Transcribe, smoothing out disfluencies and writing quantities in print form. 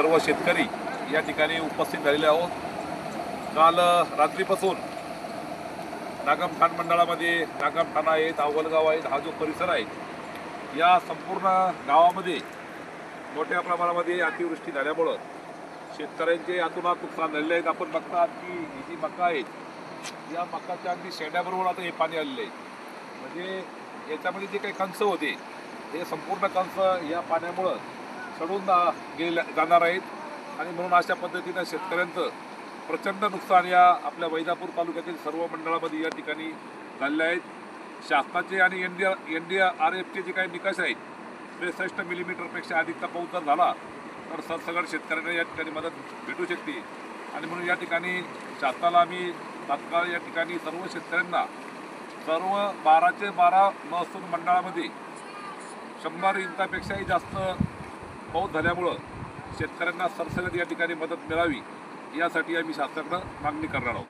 सर्व शेतकरी या ठिकाणी उपस्थित झालेले आहोत। काल रात्रीपासून नागम ठाण मंडळामध्ये नागम ठाणा आहेत, अव्वलगाव आहेत, हा जो परिसर आहे या संपूर्ण गावामध्ये मोठ्या प्रमाणामध्ये अतिवृष्टी झाल्यामुळं शेतकऱ्यांचे अतोनात नुकसान झालेले आहेत। आपण बघता की ही जी मका आहे या मकाच्या अगदी शेंड्याबरोबर आता हे पाणी आलेलं आहे। म्हणजे याच्यामध्ये जे काही कंस होते हे संपूर्ण कंस या पाण्यामुळं सडून जाणार आहेत आणि म्हणून अशा पद्धतीनं शेतकऱ्यांचं प्रचंड नुकसान या आपल्या वैजापूर तालुक्यातील सर्व मंडळामध्ये या ठिकाणी झालेले आहेत। शासनाचे आणि NDRFचे जे काही निकष आहेत 63 मिलीमीटरपेक्षा अधिकचा पाऊस जर झाला तर सरसकट शेतकऱ्यांना या ठिकाणी मदत भेटू शकते आणि म्हणून या ठिकाणी शासनाला आम्ही तात्काळ या ठिकाणी सर्व शेतकऱ्यांना सर्व 12चे 12 महसूल मंडळामध्ये 100 इंचापेक्षाही जास्त पाऊस झाल्यामुळं शेतकऱ्यांना सरसकट या ठिकाणी मदत मिळावी यासाठी आम्ही शासनाकडे मागणी करणार आहोत।